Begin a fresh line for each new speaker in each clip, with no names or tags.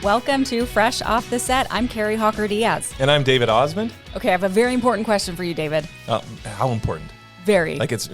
Welcome to Fresh Off the Set. I'm Carrie Hawker-Diaz.
And I'm David Osmond.
Okay, I have a very important question for you, David.
How important?
Very.
Like it's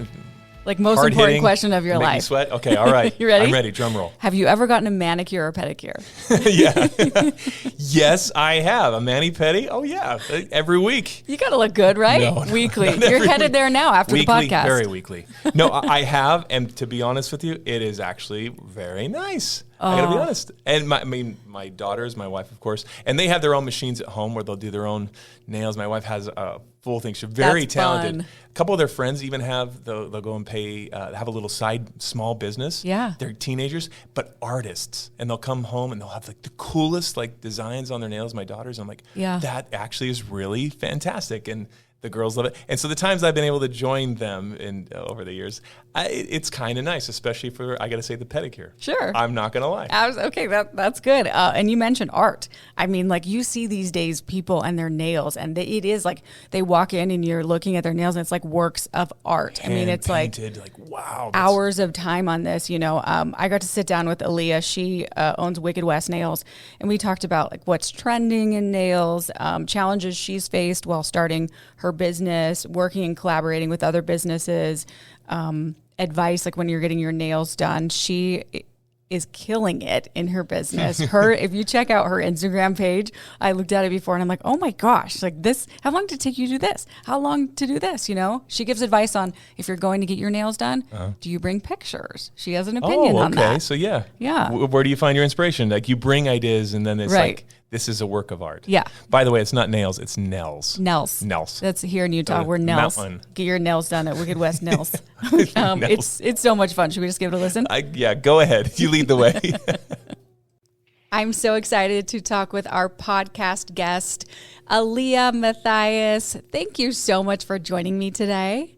most important question of your
make
life.
Me sweat? Okay, all right.
You ready?
I'm ready. Drum roll.
Have you ever gotten a manicure or pedicure?
Yeah. Yes, I have. A mani-pedi? Oh, yeah. Every week.
You got to look good, right?
No,
weekly. You're headed there now after
weekly,
the podcast.
Very weekly. No, I have. And to be honest with you, it is actually very nice. I got to be honest. And my daughters, my wife, of course, and they have their own machines at home where they'll do their own nails. My wife has a full thing. She's very talented.
Fun.
A couple of their friends even they'll go and pay, have a little small business.
Yeah.
They're teenagers, but artists. And they'll come home and they'll have like the coolest like designs on their nails, my daughters. I'm like,
yeah, that
actually is really fantastic. And the girls love it. And so the times I've been able to join them over the years, it's kind of nice, especially for, I got to say, the pedicure.
Sure.
I'm not going to lie.
Okay, that's good. And you mentioned art. I mean, like you see these days people and their nails, and it is like they walk in and you're looking at their nails and it's like works of art. I mean, it's
painted, like wow.
Hours of time on this, you know. I got to sit down with Alia. She owns Wicked West Nails, and we talked about like what's trending in nails, challenges she's faced while starting her business, working and collaborating with other businesses, advice like when you're getting your nails done. She is killing it in her business. If you check out her Instagram page, I looked at it before and I'm like, oh my gosh, like this, how long did it take you to do this? How long to do this? You know, she gives advice on if you're going to get your nails done, do you bring pictures? She has an opinion on that.
Okay. So yeah.
Yeah.
Where do you find your inspiration? Like you bring ideas and then it's like, this is a work of art.
Yeah.
By the way, it's not nails, it's Nels.
Nels. That's here in Utah. We're Nels.
Mountain.
Get your nails done at Wicked West Nails. It's so much fun. Should we just give it a listen?
Yeah, go ahead. You lead the way.
I'm so excited to talk with our podcast guest, Alia Mathias. Thank you so much for joining me today.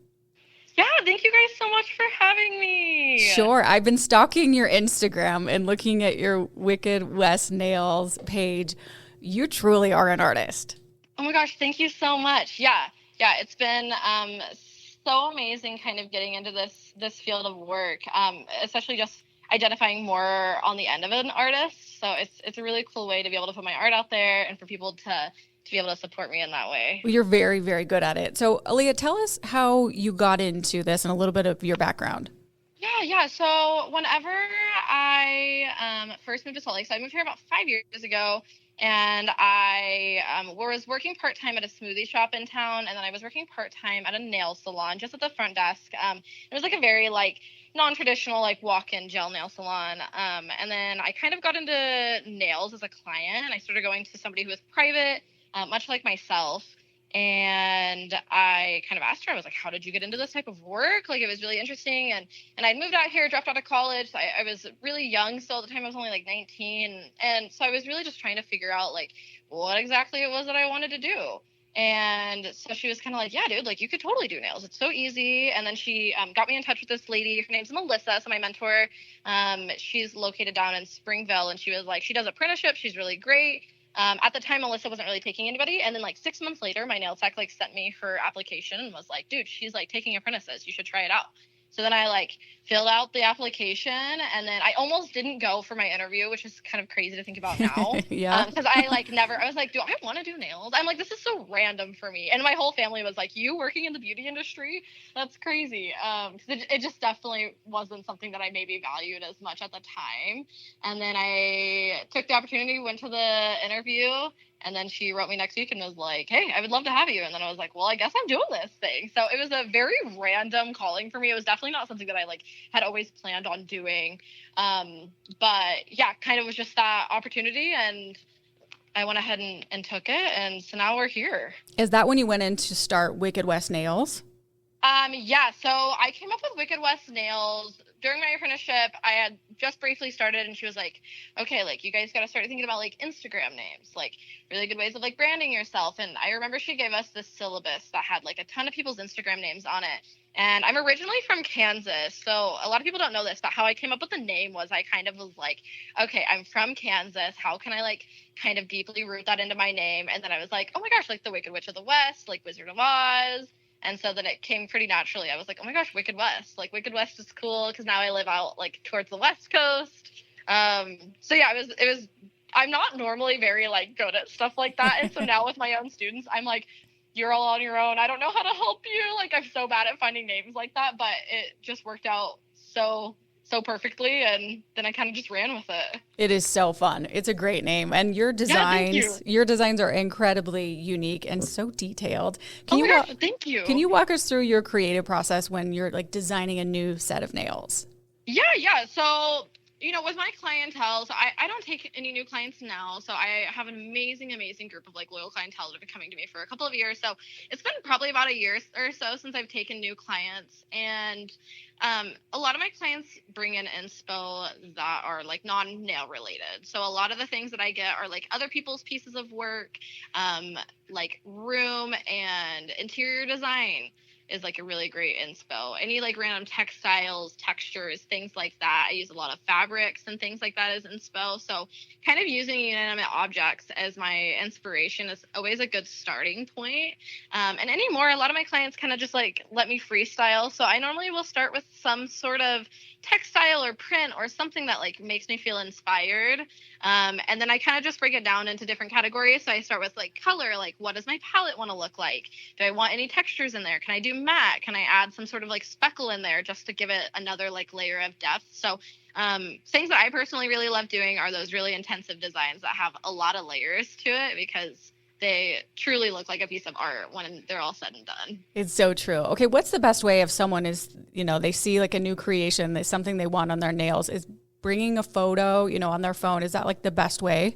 Yeah, thank you guys so much for having me.
Sure. I've been stalking your Instagram and looking at your Wicked West Nails page. You truly are an artist.
Oh my gosh, thank you so much. Yeah, it's been so amazing kind of getting into this field of work, especially just identifying more on the end of an artist. So it's a really cool way to be able to put my art out there and for people to be able to support me in that way.
Well, you're very, very good at it. So, Alia, tell us how you got into this and a little bit of your background.
Yeah. So whenever I first moved to Salt Lake, so I moved here about 5 years ago, and I was working part-time at a smoothie shop in town, and then I was working part-time at a nail salon just at the front desk. It was like a very non-traditional walk-in gel nail salon. And then I kind of got into nails as a client, and I started going to somebody who was private, much like myself. And I kind of asked her, I was like, how did you get into this type of work? Like, it was really interesting. And I'd moved out here, dropped out of college. So I was really young still at the time. I was only 19. And so I was really just trying to figure out what exactly it was that I wanted to do. And so she was kind of like, yeah, dude, you could totally do nails. It's so easy. And then she got me in touch with this lady. Her name's Melissa. So my mentor, she's located down in Springville. And she was like, she does apprenticeship. She's really great. At the time, Melissa wasn't really taking anybody. And then 6 months later, my nail tech sent me her application and was like, dude, she's taking apprentices. You should try it out. So then I filled out the application, and then I almost didn't go for my interview, which is kind of crazy to think about now.
Yeah.
Because I I was like, do I want to do nails? I'm like, this is so random for me. And my whole family was like, you working in the beauty industry? That's crazy. Because it just definitely wasn't something that I maybe valued as much at the time. And then I took the opportunity, went to the interview, and then she wrote me next week and was like, hey, I would love to have you. And then I was like, well, I guess I'm doing this thing. So it was a very random calling for me. It was definitely not something that I had always planned on doing. But yeah, kind of was just that opportunity, and I went ahead and took it. And so now we're here.
Is that when you went in to start Wicked West Nails?
Yeah, so I came up with Wicked West Nails during my apprenticeship. I had just briefly started, and she was like, okay, you guys got to start thinking about Instagram names, really good ways of branding yourself. And I remember she gave us this syllabus that had a ton of people's Instagram names on it. And I'm originally from Kansas, so a lot of people don't know this, but how I came up with the name was I kind of was like, okay, I'm from Kansas. How can I kind of deeply root that into my name? And then I was like, oh my gosh, the Wicked Witch of the West, Wizard of Oz. And so then it came pretty naturally. I was like, oh my gosh, Wicked West. Wicked West is cool because now I live out towards the West Coast. So yeah, it was I'm not normally very like good at stuff like that. And so now with my own students, I'm like, you're all on your own. I don't know how to help you. Like, I'm so bad at finding names like that, but it just worked out so perfectly, and then I kind of just ran with it.
It is so fun. It's a great name, and your designs are incredibly unique and so detailed.
Thank you.
Can you walk us through your creative process when you're like designing a new set of nails?
Yeah. So, with my clientele, so I don't take any new clients now. So I have an amazing group of like loyal clientele that have been coming to me for a couple of years. So it's been probably about a year or so since I've taken new clients. And a lot of my clients bring in inspo that are like non-nail related. So a lot of the things that I get are like other people's pieces of work, like room and interior design is like a really great inspo. Any like random textiles, textures, things like that. I use a lot of fabrics and things like that as inspo. So kind of using inanimate objects as my inspiration is always a good starting point. And anymore, a lot of my clients kind of just like let me freestyle. So I normally will start with some sort of textile or print or something that like makes me feel inspired. And then I kind of just break it down into different categories. So I start with like color, like what does my palette want to look like? Do I want any textures in there? Can I do matte? Can I add some sort of like speckle in there just to give it another like layer of depth? So things that I personally really love doing are those really intensive designs that have a lot of layers to it, because they truly look like a piece of art when they're all said and done.
It's so true. Okay, what's the best way if someone is, they see like a new creation, there's something they want on their nails, is bringing a photo, on their phone? Is that like the best way?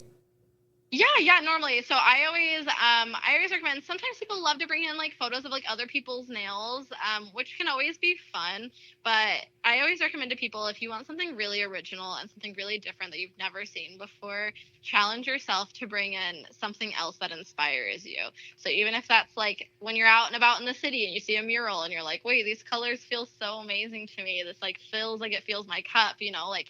Yeah, normally. So I always recommend, sometimes people love to bring in like photos of like other people's nails, which can always be fun. But I always recommend to people, if you want something really original and something really different that you've never seen before, challenge yourself to bring in something else that inspires you. So even if that's like when you're out and about in the city and you see a mural and you're like, wait, these colors feel so amazing to me. This like feels like it feels my cup, like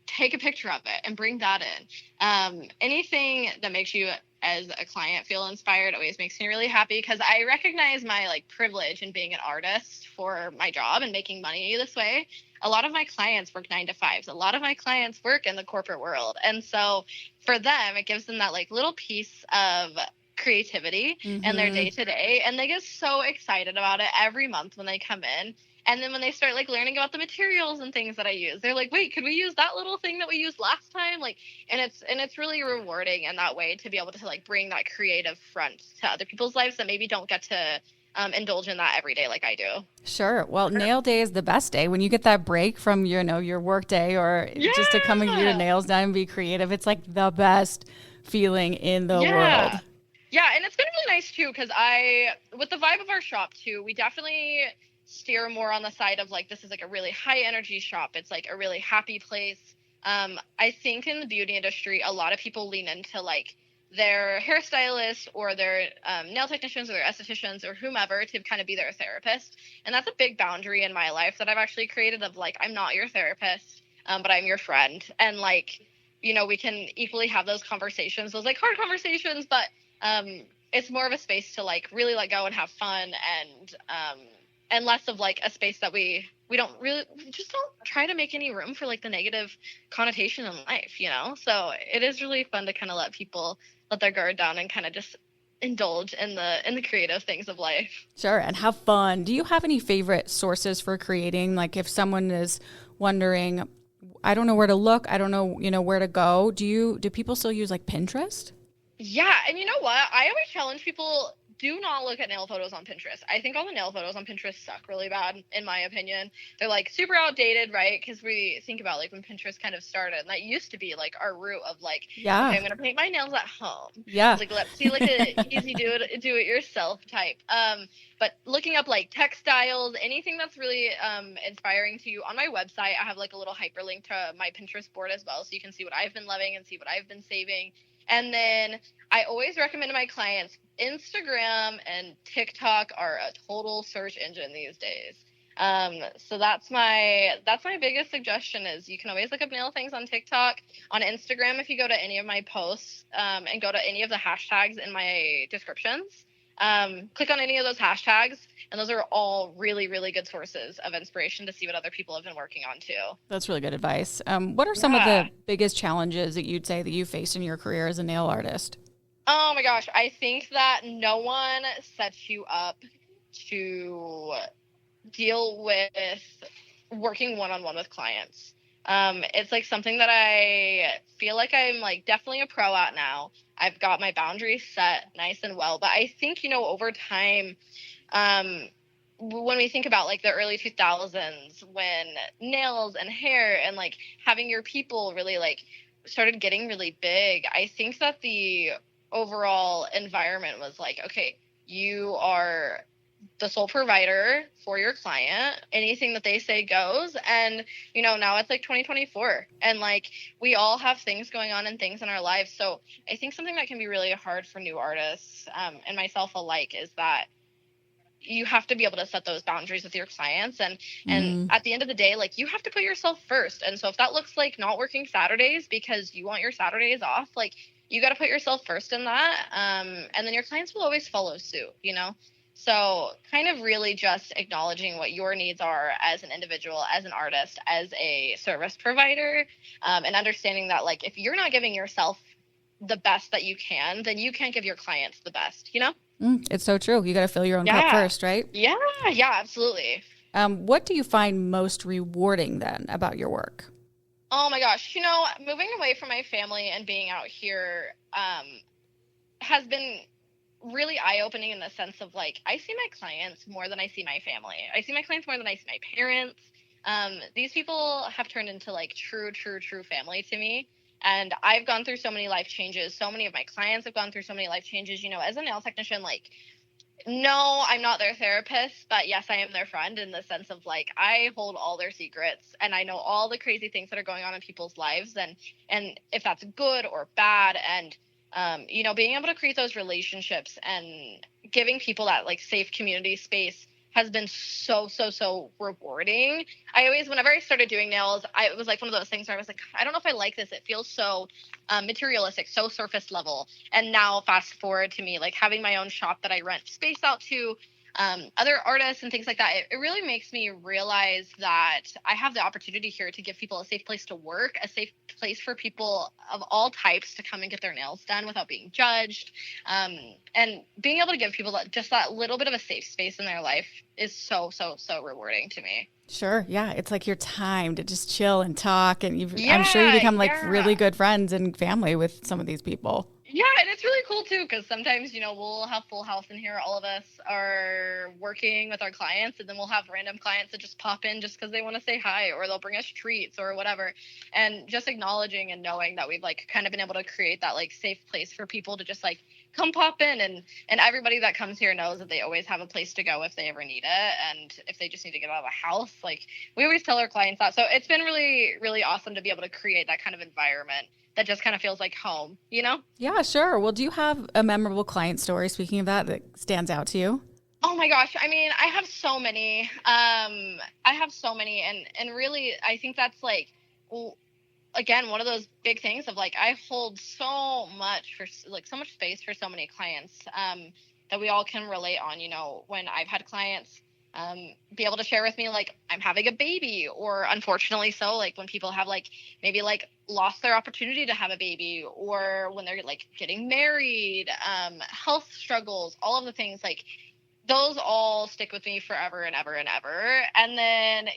take a picture of it and bring that in. Anything that makes you as a client feel inspired always makes me really happy, because I recognize my like privilege in being an artist for my job and making money this way. A lot of my clients work 9 to 5s. A lot of my clients work in the corporate world. And so for them, it gives them that like little piece of creativity in their day to day. And they get so excited about it every month when they come in. And then when they start like learning about the materials and things that I use, they're like, wait, could we use that little thing that we used last time? Like, and it's really rewarding in that way to be able to like bring that creative front to other people's lives that maybe don't get to indulge in that every day like I do.
Sure. Well, nail day is the best day when you get that break from your work day, or just to come and get your nails done and be creative. It's like the best feeling in the world.
Yeah, and it's been really nice too, because with the vibe of our shop too, we definitely steer more on the side of like, this is like a really high energy shop. It's like a really happy place. I think in the beauty industry, a lot of people lean into like their hairstylist or their nail technicians or their estheticians or whomever to kind of be their therapist. And that's a big boundary in my life that I've actually created, of like, I'm not your therapist, but I'm your friend. And like, we can equally have those conversations, those like hard conversations, but it's more of a space to like really let go and have fun, and less of like a space that we don't try to make any room for like the negative connotation in life, So it is really fun to kind of let people let their guard down and kind of just indulge in the creative things of life.
Sure, and have fun. Do you have any favorite sources for creating? Like if someone is wondering, I don't know where to look, I don't know, where to go. Do people still use like Pinterest?
Yeah, and you know what? I always challenge people, do not look at nail photos on Pinterest. I think all the nail photos on Pinterest suck really bad, in my opinion. They're like super outdated, right? Because we think about like when Pinterest kind of started, and that used to be like our root of like, okay, I'm going to paint my nails at home.
Yeah.
Like, let's see like a easy do it yourself type. But looking up like textiles, anything that's really inspiring to you, on my website, I have like a little hyperlink to my Pinterest board as well. So you can see what I've been loving and see what I've been saving. And then I always recommend to my clients, Instagram and TikTok are a total search engine these days. So that's my biggest suggestion, is you can always look up nail things on TikTok. On Instagram, if you go to any of my posts and go to any of the hashtags in my descriptions, click on any of those hashtags. And those are all really, really good sources of inspiration to see what other people have been working on too.
That's really good advice. What are some of the biggest challenges that you'd say that you faced in your career as a nail artist?
Oh my gosh. I think that no one sets you up to deal with working one-on-one with clients. It's like something that I feel like I'm like definitely a pro at now. I've got my boundaries set nice and well, but I think, over time, when we think about like the early 2000s, when nails and hair and like having your people really like started getting really big, I think that the overall environment was like, okay, you are the sole provider for your client. Anything that they say goes. And, now it's like 2024 and like we all have things going on and things in our lives. So I think something that can be really hard for new artists and myself alike is that you have to be able to set those boundaries with your clients. And at the end of the day, like you have to put yourself first. And so if that looks like not working Saturdays because you want your Saturdays off, like you got to put yourself first in that. And then your clients will always follow suit, So kind of really just acknowledging what your needs are as an individual, as an artist, as a service provider, and understanding that like if you're not giving yourself the best that you can, then you can't give your clients the best,
It's so true. You got to fill your own cup first, right?
Yeah, absolutely.
What do you find most rewarding then about your work?
Oh my gosh. Moving away from my family and being out here has been really eye-opening in the sense of like I see my clients more than I see my family. I see my clients more than I see my parents. These people have turned into like true family to me. And I've gone through so many life changes. So many of my clients have gone through so many life changes. As a nail technician, like, no, I'm not their therapist, but yes, I am their friend in the sense of like I hold all their secrets and I know all the crazy things that are going on in people's lives and if that's good or bad. And being able to create those relationships and giving people that like safe community space has been so rewarding. Whenever I started doing nails, it was like one of those things where I was like, I don't know if I like this. It feels so materialistic, so surface level. And now fast forward to me, like having my own shop that I rent space out to, other artists and things like that. It really makes me realize that I have the opportunity here to give people a safe place to work, a safe place for people of all types to come and get their nails done without being judged. And being able to give people that little bit of a safe space in their life is so rewarding to me.
Sure. Yeah. It's like your time to just chill and talk. And I'm sure you become like really good friends and family with some of these people.
Yeah, and it's really cool too because sometimes, we'll have full house in here. All of us are working with our clients, and then we'll have random clients that just pop in just because they want to say hi, or they'll bring us treats or whatever. And just acknowledging and knowing that we've like kind of been able to create that like safe place for people to just like come pop in, and everybody that comes here knows that they always have a place to go if they ever need it, and if they just need to get out of the house. Like we always tell our clients that. So it's been really, really awesome to be able to create that kind of environment that just kind of feels like home,
Yeah, sure. Well, do you have a memorable client story, speaking of that stands out to you?
Oh my gosh. I mean, I have so many. And really, I think that's like, again, one of those big things of like, I hold so much space for so many clients that we all can relate on, when I've had clients be able to share with me like I'm having a baby, or unfortunately so like when people have like maybe like lost their opportunity to have a baby, or when they're like getting married, health struggles, all of the things like those all stick with me forever and ever and ever. And then,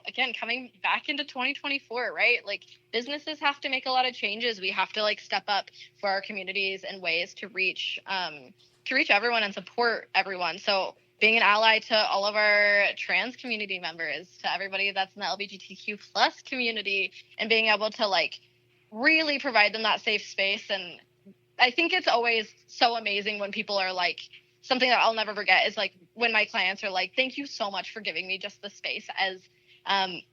again, coming back into 2024, right? Like businesses have to make a lot of changes. We have to like step up for our communities and ways to reach everyone and support everyone. So being an ally to all of our trans community members, to everybody that's in the LGBTQ plus community, and being able to like really provide them that safe space. And I think it's always so amazing when people are like, something that I'll never forget is like when my clients are like, thank you so much for giving me just the space as I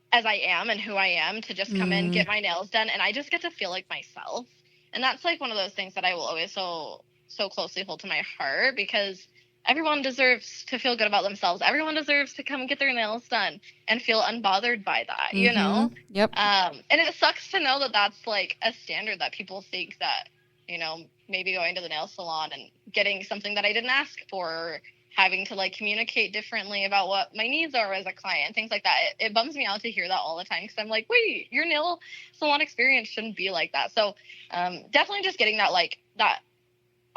am and who I am to just come in, get my nails done. And I just get to feel like myself. And that's like one of those things that I will always so closely hold to my heart, because everyone deserves to feel good about themselves. Everyone deserves to come get their nails done and feel unbothered by that,
Yep.
And it sucks to know that that's like a standard that people think that, maybe going to the nail salon and getting something that I didn't ask for, or having to like communicate differently about what my needs are as a client, things like that. It bums me out to hear that all the time, because I'm like, wait, your nail salon experience shouldn't be like that. So definitely just getting that like that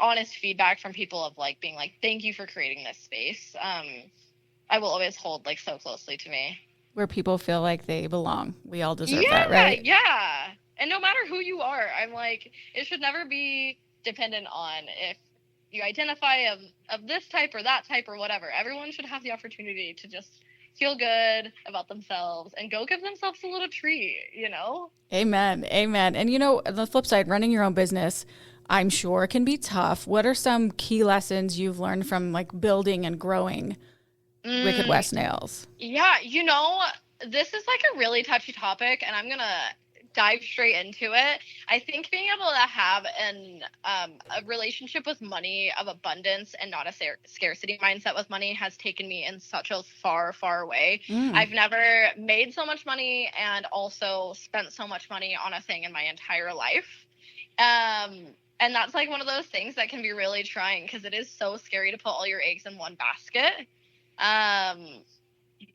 honest feedback from people of like being like, thank you for creating this space. I will always hold like so closely to me.
Where people feel like they belong. We all deserve that, right?
Yeah. And no matter who you are, I'm like, it should never be dependent on if you identify of this type or that type or whatever. Everyone should have the opportunity to just feel good about themselves and go give themselves a little treat, you know?
Amen. Amen. And, you know, on the flip side, running your own business, I'm sure can be tough. What are some key lessons you've learned from like building and growing Wicked West Nails?
Yeah, you know, this is like a really touchy topic, and I'm going to dive straight into it. I think being able to have a relationship with money of abundance and not a scarcity mindset with money has taken me in such a far way. I've never made so much money and also spent so much money on a thing in my entire life. And that's like one of those things that can be really trying, because it is so scary to put all your eggs in one basket.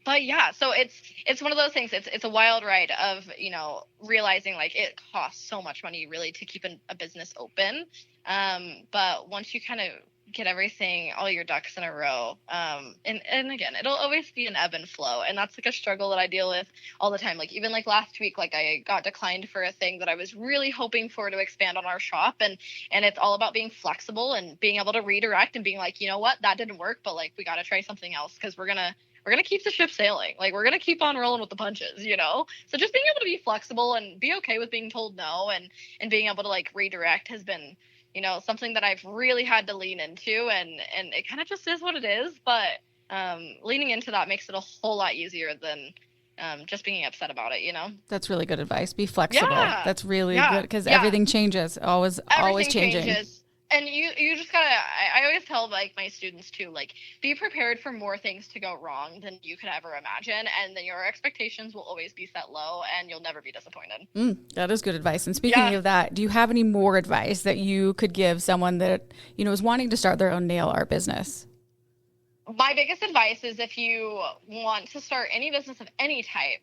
But yeah, so it's one of those things. It's a wild ride of, you know, realizing like it costs so much money really to keep a business open. But once you kind of get everything, all your ducks in a row, and again, it'll always be an ebb and flow, and that's like a struggle that I deal with all the time. Like even like last week, like I got declined for a thing that I was really hoping for to expand on our shop, and it's all about being flexible and being able to redirect and being like, you know what, that didn't work, but like we got to try something else, because we're gonna keep the ship sailing. Like we're gonna keep on rolling with the punches, you know? So just being able to be flexible and be okay with being told no, and being able to like redirect has been, you know, something that I've really had to lean into, and it kind of just is what it is. But leaning into that makes it a whole lot easier than just being upset about it, you know?
That's really good advice. Be flexible.
Yeah.
That's really good, because everything changes, always changing.
Changes. And you just gotta, I always tell like my students too, like be prepared for more things to go wrong than you could ever imagine. And then your expectations will always be set low and you'll never be disappointed.
That is good advice. And speaking of that, do you have any more advice that you could give someone that, you know, is wanting to start their own nail art business?
My biggest advice is if you want to start any business of any type,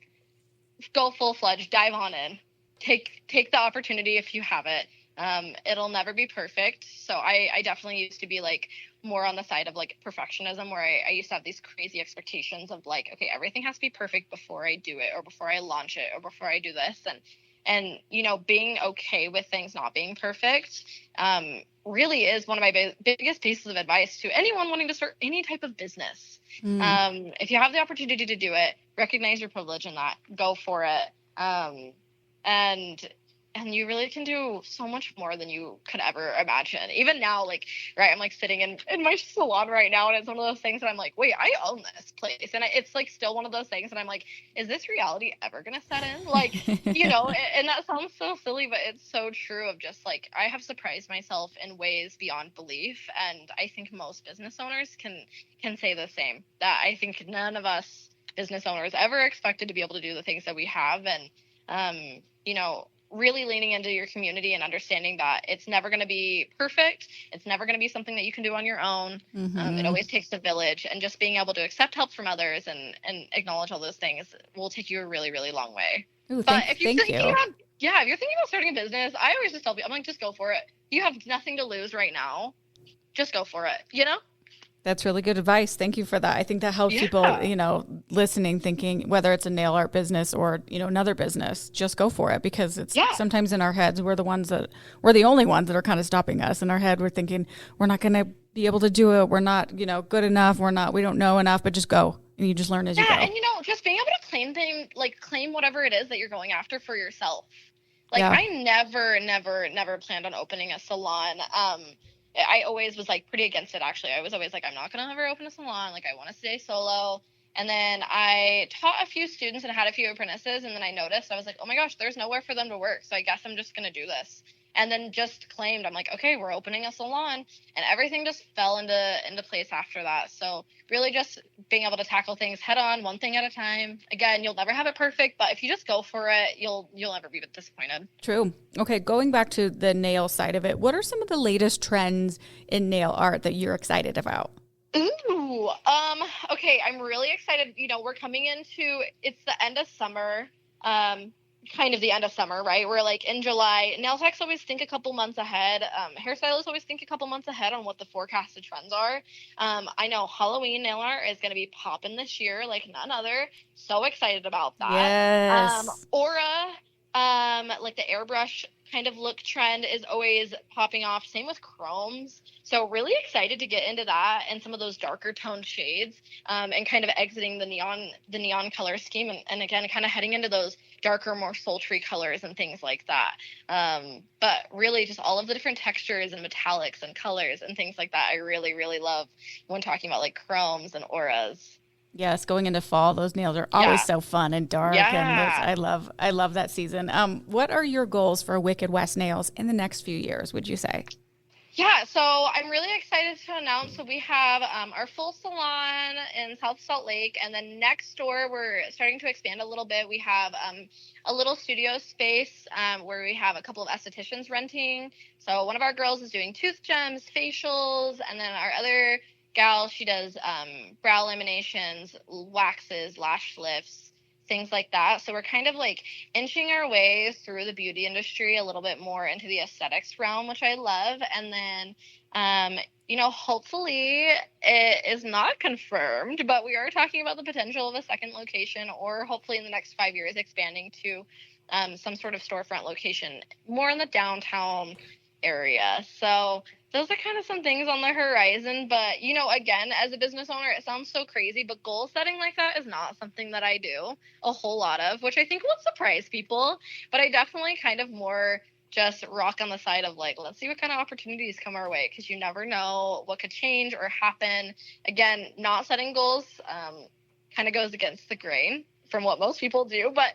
go full-fledged, dive on in, take the opportunity if you have it. It'll never be perfect. So I definitely used to be like more on the side of like perfectionism, where I used to have these crazy expectations of like, okay, everything has to be perfect before I do it, or before I launch it, or before I do this. And you know, being okay with things not being perfect, really is one of my biggest pieces of advice to anyone wanting to start any type of business. If you have the opportunity to do it, recognize your privilege in that, go for it. And you really can do so much more than you could ever imagine. Even now, like, right, I'm like sitting in my salon right now, and it's one of those things that I'm like, wait, I own this place. And it's like still one of those things that I'm like, is this reality ever going to set in? Like, you know, and that sounds so silly, but it's so true of just like, I have surprised myself in ways beyond belief. And I think most business owners can say the same, that I think none of us business owners ever expected to be able to do the things that we have. And, you know, really leaning into your community and understanding that it's never going to be perfect. It's never going to be something that you can do on your own. It always takes a village, and just being able to accept help from others and acknowledge all those things will take you a really, really long way.
Ooh,
but if you're
thank
thinking
you.
about, if you're thinking about starting a business, I always just tell people, I'm like, just go for it. You have nothing to lose right now. Just go for it, you know?
That's really good advice. Thank you for that. I think that helps people, you know, listening, thinking whether it's a nail art business or, you know, another business, just go for it, because it's sometimes in our heads, we're the only ones that are kind of stopping us. In our head, we're thinking we're not going to be able to do it. We're not, you know, good enough. We don't know enough, but just go, and you just learn as you go.
And you know, just being able to claim whatever it is that you're going after for yourself. Like I never planned on opening a salon. I always was like pretty against it, actually. I was always like, I'm not going to ever open a salon. Like, I want to stay solo. And then I taught a few students and had a few apprentices. And then I noticed, I was like, oh my gosh, there's nowhere for them to work. So I guess I'm just going to do this. and then just claimed, I'm like, okay, we're opening a salon, and everything just fell into place after that. So really just being able to tackle things head on, one thing at a time. Again, you'll never have it perfect, but if you just go for it, you'll never be disappointed.
True. Okay, going back to the nail side of it, what are some of the latest trends in nail art that you're excited about?
Ooh, okay, I'm really excited. We're coming into, it's the end of summer, kind of the end of summer, right? We're like in July. Nail techs always think a couple months ahead. Hairstylists always think a couple months ahead on what the forecasted trends are. I know Halloween nail art is going to be popping this year like none other. So excited about that.
Yes.
Aura, like the airbrush kind of look trend is always popping off. Same with chromes. So really excited to get into that and some of those darker toned shades, and kind of exiting the neon color scheme, and again kind of heading into those darker, more sultry colors and things like that. But really just all of the different textures and metallics and colors and things like that I really, really love when talking about like chromes and auras.
Yes, going into fall, those nails are always so fun and dark, and I love that season. What are your goals for Wicked West Nails in the next few years, would you say?
Yeah, so I'm really excited to announce, so we have our full salon in South Salt Lake, and then next door we're starting to expand a little bit. We have a little studio space where we have a couple of estheticians renting. So one of our girls is doing tooth gems, facials, and then our other gal, she does brow laminations, waxes, lash lifts, things like that. So we're kind of like inching our way through the beauty industry a little bit more into the aesthetics realm, which I love. And then, hopefully it is not confirmed, but we are talking about the potential of a second location, or hopefully in the next 5 years expanding to some sort of storefront location more in the downtown area. So those are kind of some things on the horizon. But, again, as a business owner, it sounds so crazy, but goal setting like that is not something that I do a whole lot of, which I think will surprise people. But I definitely kind of more just rock on the side of like, let's see what kind of opportunities come our way, because you never know what could change or happen. Again, not setting goals kind of goes against the grain from what most people do. But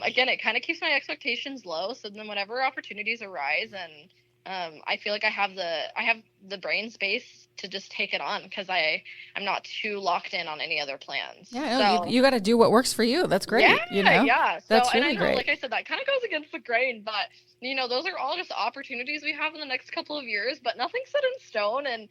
again, it kind of keeps my expectations low. So then whenever opportunities arise, and I feel like I have the brain space to just take it on, because I'm not too locked in on any other plans.
Yeah, so, you got to do what works for you. That's great.
Yeah. So,
that's really
and I know,
great.
like I said, that kind of goes against the grain, but those are all just opportunities we have in the next couple of years, but nothing's set in stone. And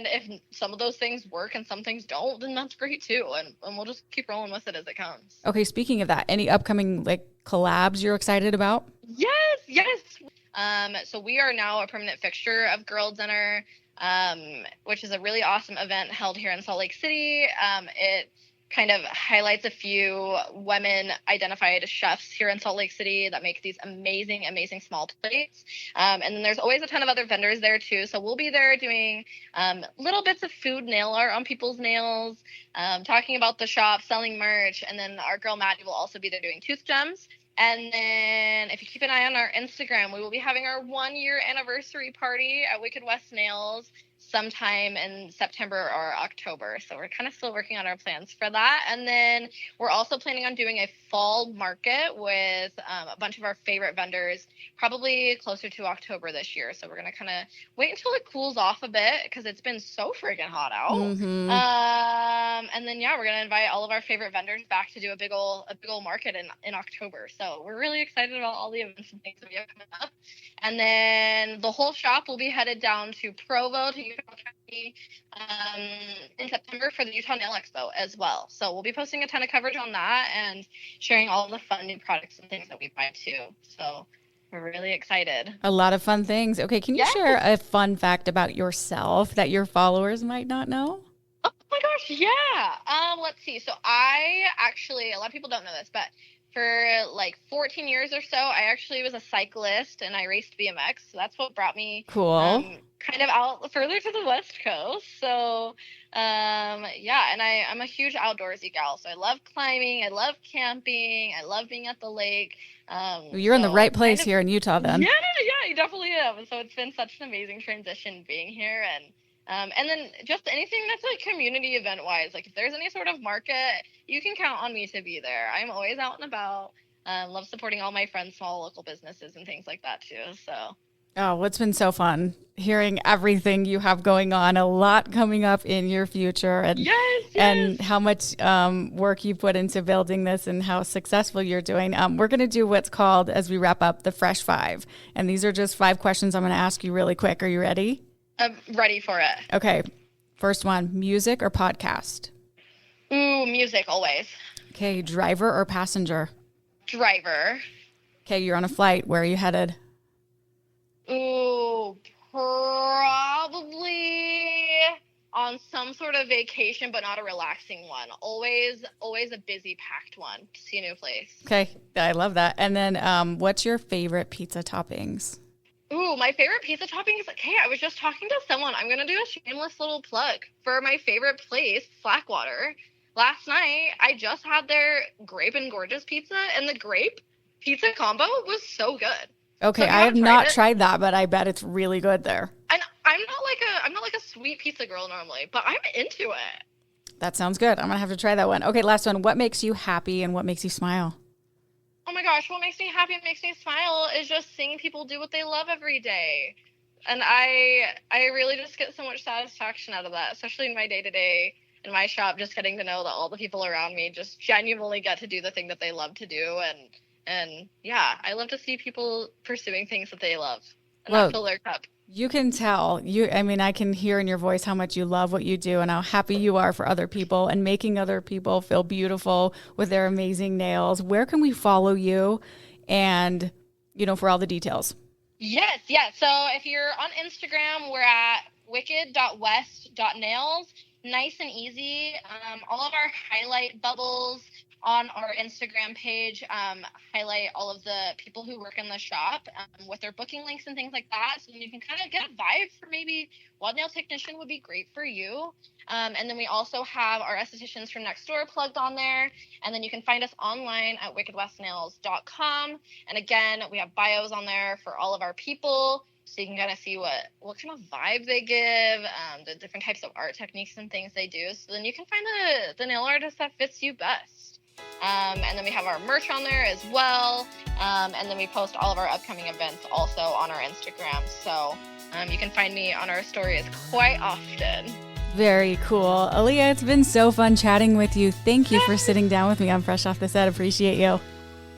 if some of those things work and some things don't, then that's great too. And we'll just keep rolling with it as it comes.
Okay. Speaking of that, any upcoming like collabs you're excited about?
Yes. So we are now a permanent fixture of Girl Dinner, which is a really awesome event held here in Salt Lake City. It kind of highlights a few women identified chefs here in Salt Lake City that make these amazing, amazing small plates. And then there's always a ton of other vendors there too. So we'll be there doing little bits of food nail art on people's nails, talking about the shop, selling merch. And then our girl Maddie will also be there doing tooth gems. And then if you keep an eye on our Instagram, we will be having our 1-year anniversary party at Wicked West Nails sometime in September or October. So we're kind of still working on our plans for that. And then we're also planning on doing a fall market with a bunch of our favorite vendors, probably closer to October this year. So we're going to kind of wait until it cools off a bit, because it's been so friggin' hot out.
Mm-hmm.
And then, we're going to invite all of our favorite vendors back to do a big old market in October. So we're really excited about all the events and things that we have coming up. And then the whole shop will be headed down to Provo, to Utah County, in September for the Utah Nail Expo as well. So we'll be posting a ton of coverage on that and sharing all of the fun new products and things that we buy too. So we're really excited.
A lot of fun things. Okay, can you share a fun fact about yourself that your followers might not know?
Oh my gosh, yeah. Let's see. So a lot of people don't know this, but for like 14 years or so, I actually was a cyclist and I raced BMX. So that's what brought me kind of out further to the West Coast. So, and I'm a huge outdoorsy gal. So I love climbing. I love camping. I love being at the lake.
You're in the right place here in Utah then.
Yeah, you definitely am. So it's been such an amazing transition being here. And then just anything that's like community event wise, like if there's any sort of market, you can count on me to be there. I'm always out and about. Love supporting all my friends, small local businesses and things like that too. So
Oh, it's been so fun hearing everything you have going on, a lot coming up in your future, and and how much work you put into building this and how successful you're doing. We're going to do what's called, as we wrap up, the Fresh Five. And these are just 5 questions I'm going to ask you really quick. Are you ready?
I'm ready for it.
Okay. First one, music or podcast?
Ooh, music always.
Okay, driver or passenger?
Driver.
Okay, you're on a flight. Where are you headed?
Ooh, probably on some sort of vacation, but not a relaxing one. Always a busy, packed one to see a new place.
Okay, I love that. And then what's your favorite pizza toppings?
Ooh, my favorite pizza topping is, okay, I was just talking to someone. I'm going to do a shameless little plug for my favorite place, Slackwater. Last night, I just had their grape and gorgeous pizza, and the grape pizza combo was so good.
Okay,
So
I have not tried that, but I bet it's really good there.
And I'm not like a sweet pizza girl normally, but I'm into it.
That sounds good. I'm going to have to try that one. Okay, last one. What makes you happy and what makes you smile?
Oh my gosh, what makes me happy and makes me smile is just seeing people do what they love every day. And I really just get so much satisfaction out of that, especially in my day-to-day in my shop, just getting to know that all the people around me just genuinely get to do the thing that they love to do. And yeah, I love to see people pursuing things that they love and not fill their cup.
You can tell. I can hear in your voice how much you love what you do and how happy you are for other people and making other people feel beautiful with their amazing nails. Where can we follow you and, for all the details?
Yes. So if you're on Instagram, we're at wicked.west.nails. Nice and easy. All of our highlight bubbles on our Instagram page highlight all of the people who work in the shop with their booking links and things like that. So then you can kind of get a vibe for maybe what nail technician would be great for you. And then we also have our estheticians from next door plugged on there. And then you can find us online at wickedwestnails.com. And again, we have bios on there for all of our people. So you can kind of see what kind of vibe they give, the different types of art techniques and things they do. So then you can find the nail artist that fits you best. And then we have our merch on there as well. And then we post all of our upcoming events also on our Instagram. So you can find me on our stories quite often.
Very cool. Alia, it's been so fun chatting with you. Thank you for sitting down with me on Fresh Off the Set. Appreciate you.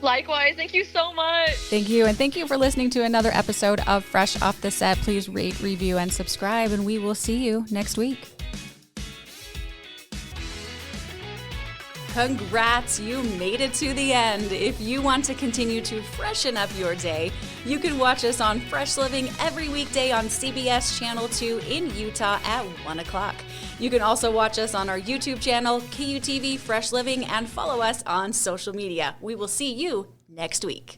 Likewise. Thank you so much.
Thank you. And thank you for listening to another episode of Fresh Off the Set. Please rate, review, and subscribe. And we will see you next week. Congrats, you made it to the end. If you want to continue to freshen up your day, you can watch us on Fresh Living every weekday on CBS Channel 2 in Utah at 1 o'clock. You can also watch us on our YouTube channel, KUTV Fresh Living, and follow us on social media. We will see you next week.